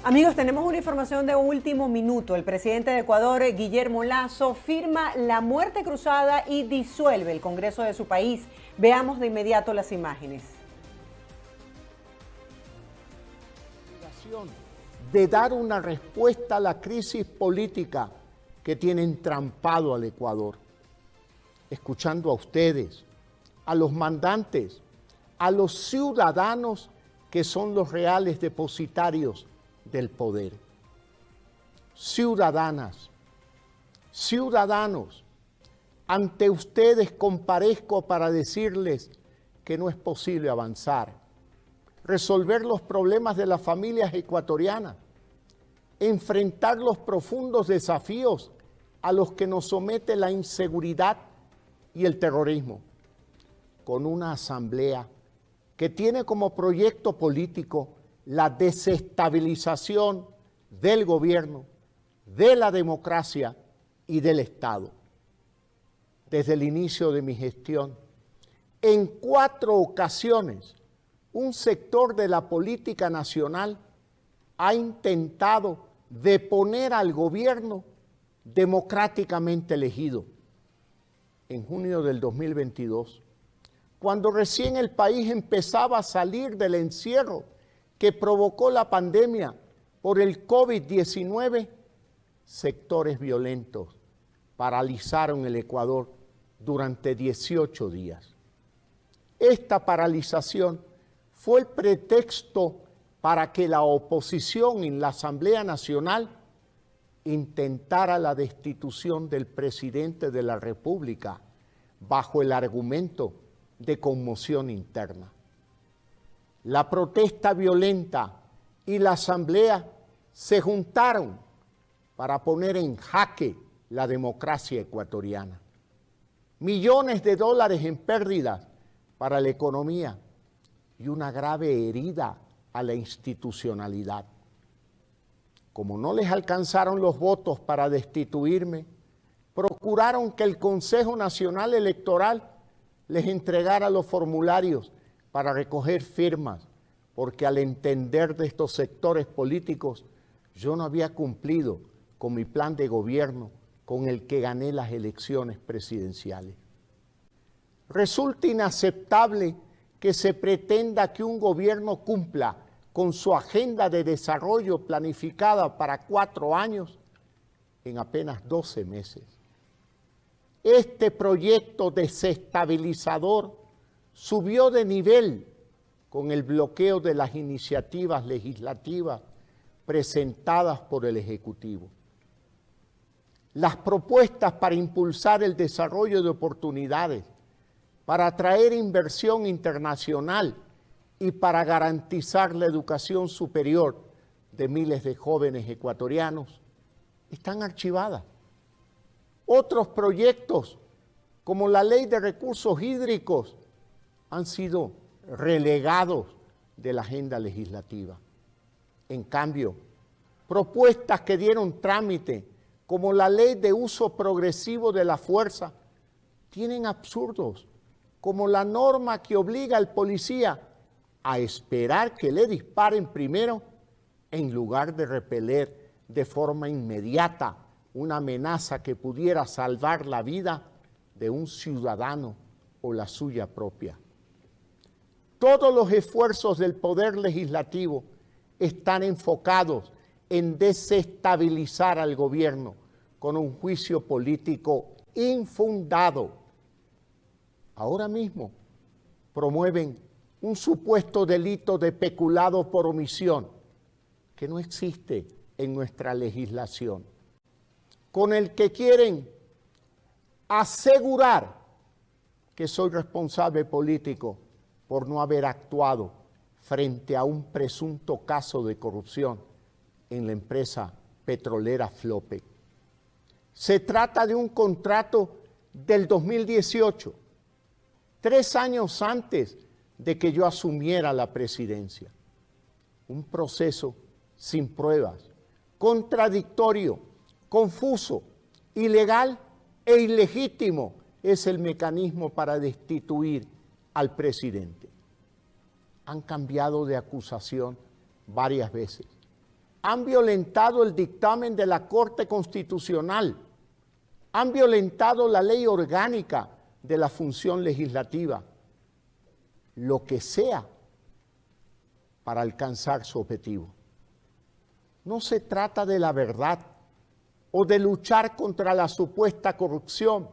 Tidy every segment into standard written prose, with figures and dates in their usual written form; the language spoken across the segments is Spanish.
Amigos, tenemos una información de último minuto. El presidente de Ecuador, Guillermo Lasso, firma la muerte cruzada y disuelve el Congreso de su país. Veamos de inmediato las imágenes. De dar una respuesta a la crisis política que tiene entrampado al Ecuador. Escuchando a ustedes, a los mandantes, a los ciudadanos que son los reales depositarios del poder. Ciudadanas, ciudadanos, ante ustedes comparezco para decirles que no es posible avanzar, resolver los problemas de las familias ecuatorianas, enfrentar los profundos desafíos a los que nos somete la inseguridad y el terrorismo, con una asamblea que tiene como proyecto político la desestabilización del gobierno, de la democracia y del Estado. Desde el inicio de mi gestión, en 4 ocasiones, un sector de la política nacional ha intentado deponer al gobierno democráticamente elegido. En junio del 2022, cuando recién el país empezaba a salir del encierro que provocó la pandemia por el COVID-19, sectores violentos paralizaron el Ecuador durante 18 días. Esta paralización fue el pretexto para que la oposición en la Asamblea Nacional intentara la destitución del presidente de la República bajo el argumento de conmoción interna. La protesta violenta y la Asamblea se juntaron para poner en jaque la democracia ecuatoriana. Millones de dólares en pérdidas para la economía y una grave herida a la institucionalidad. Como no les alcanzaron los votos para destituirme, procuraron que el Consejo Nacional Electoral les entregara los formularios para recoger firmas, porque al entender de estos sectores políticos, yo no había cumplido con mi plan de gobierno con el que gané las elecciones presidenciales. Resulta inaceptable que se pretenda que un gobierno cumpla con su agenda de desarrollo planificada para 4 años en apenas 12 meses. Este proyecto desestabilizador subió de nivel con el bloqueo de las iniciativas legislativas presentadas por el Ejecutivo. Las propuestas para impulsar el desarrollo de oportunidades, para atraer inversión internacional y para garantizar la educación superior de miles de jóvenes ecuatorianos, están archivadas. Otros proyectos, como la Ley de Recursos Hídricos, han sido relegados de la agenda legislativa. En cambio, propuestas que dieron trámite, como la Ley de Uso Progresivo de la Fuerza, tienen absurdos, como la norma que obliga al policía a esperar que le disparen primero en lugar de repeler de forma inmediata una amenaza que pudiera salvar la vida de un ciudadano o la suya propia. Todos los esfuerzos del Poder Legislativo están enfocados en desestabilizar al gobierno con un juicio político infundado. Ahora mismo promueven un supuesto delito de peculado por omisión que no existe en nuestra legislación, con el que quieren asegurar que soy responsable político por no haber actuado frente a un presunto caso de corrupción en la empresa petrolera Flopec. Se trata de un contrato del 2018, 3 años antes de que yo asumiera la presidencia. Un proceso sin pruebas, contradictorio, confuso, ilegal e ilegítimo es el mecanismo para destituir al presidente. Han cambiado de acusación varias veces. han violentado el dictamen de la Corte Constitucional, han violentado la ley orgánica de la función legislativa, lo que sea para alcanzar su objetivo. No se trata de la verdad o de luchar contra la supuesta corrupción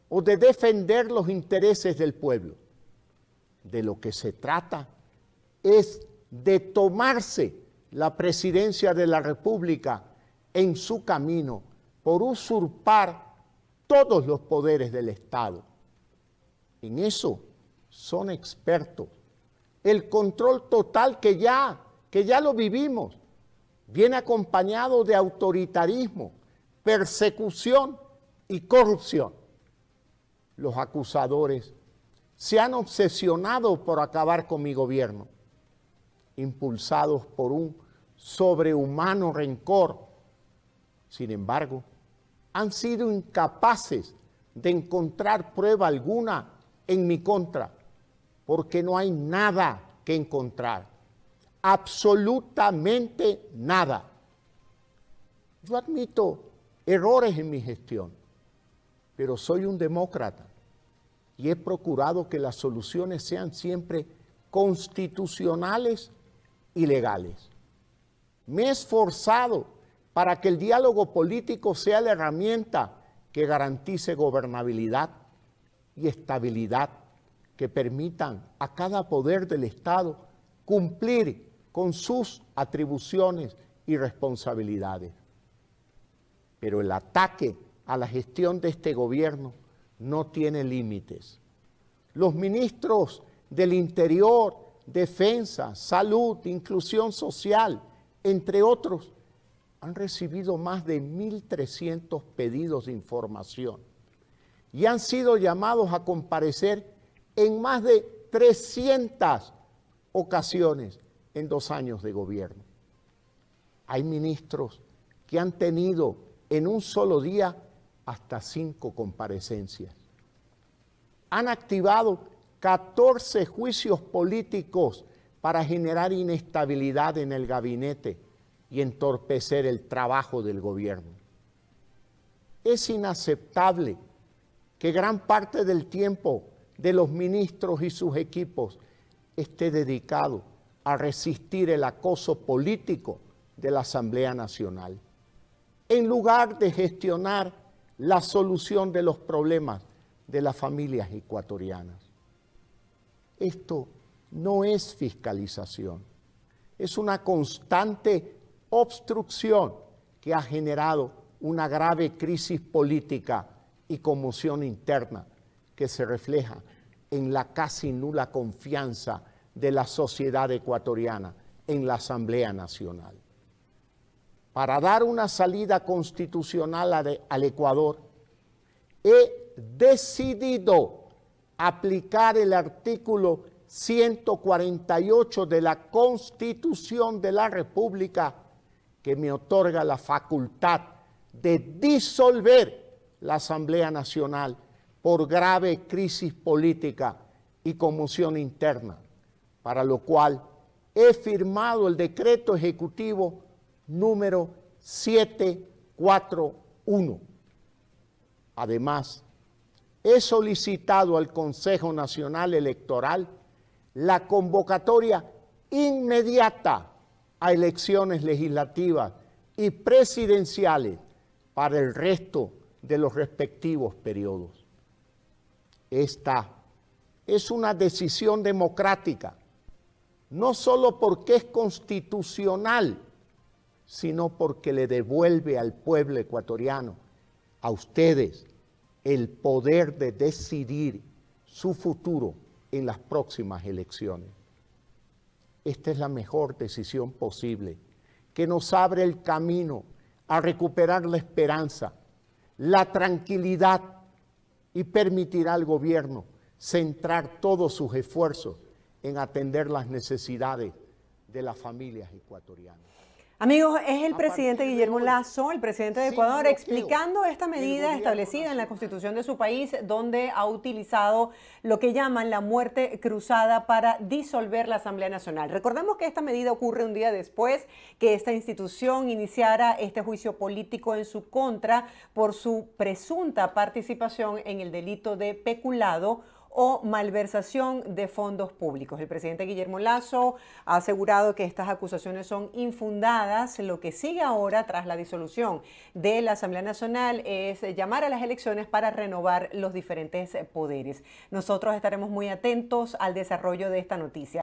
o de defender los intereses del pueblo. De lo que se trata es de tomarse la presidencia de la República en su camino por usurpar todos los poderes del Estado. En eso son expertos. El control total que ya lo vivimos, viene acompañado de autoritarismo, persecución y corrupción. Los acusadores se han obsesionado por acabar con mi gobierno, impulsados por un sobrehumano rencor. Sin embargo, han sido incapaces de encontrar prueba alguna en mi contra, porque no hay nada que encontrar, absolutamente nada. Yo admito errores en mi gestión, pero soy un demócrata y he procurado que las soluciones sean siempre constitucionales y legales. Me he esforzado para que el diálogo político sea la herramienta que garantice gobernabilidad y estabilidad, que permitan a cada poder del Estado cumplir con sus atribuciones y responsabilidades. Pero el ataque a la gestión de este gobierno no tiene límites. Los ministros del Interior, Defensa, Salud, Inclusión Social, entre otros, han recibido más de 1.300 pedidos de información y han sido llamados a comparecer en más de 300 ocasiones en 2 años de gobierno. Hay ministros que han tenido en un solo día hasta 5 comparecencias. Han activado 14 juicios políticos para generar inestabilidad en el gabinete y entorpecer el trabajo del gobierno. Es inaceptable que gran parte del tiempo de los ministros y sus equipos esté dedicado a resistir el acoso político de la Asamblea Nacional, en lugar de gestionar la solución de los problemas de las familias ecuatorianas. Esto no es fiscalización, es una constante obstrucción que ha generado una grave crisis política y conmoción interna que se refleja en la casi nula confianza de la sociedad ecuatoriana en la Asamblea Nacional. Para dar una salida constitucional al Ecuador, he decidido aplicar el artículo 148 de la Constitución de la República, que me otorga la facultad de disolver la Asamblea Nacional por grave crisis política y conmoción interna, para lo cual he firmado el decreto ejecutivo número 741. Además, he solicitado al Consejo Nacional Electoral la convocatoria inmediata a elecciones legislativas y presidenciales para el resto de los respectivos periodos. Esta es una decisión democrática, no solo porque es constitucional, sino porque le devuelve al pueblo ecuatoriano, a ustedes, el poder de decidir su futuro en las próximas elecciones. Esta es la mejor decisión posible, que nos abre el camino a recuperar la esperanza, la tranquilidad y permitirá al gobierno centrar todos sus esfuerzos en atender las necesidades de las familias ecuatorianas. Amigos, es el A presidente partir de Guillermo hoy, Lasso, el presidente de sin Ecuador, bloqueo, explicando esta el medida gobierno establecida en la nacional. constitución de su país, donde ha utilizado lo que llaman la muerte cruzada para disolver la Asamblea Nacional. Recordemos que esta medida ocurre un día después que esta institución iniciara este juicio político en su contra por su presunta participación en el delito de peculado o malversación de fondos públicos. El presidente Guillermo Lasso ha asegurado que estas acusaciones son infundadas. Lo que sigue ahora, tras la disolución de la Asamblea Nacional, es llamar a las elecciones para renovar los diferentes poderes. Nosotros estaremos muy atentos al desarrollo de esta noticia.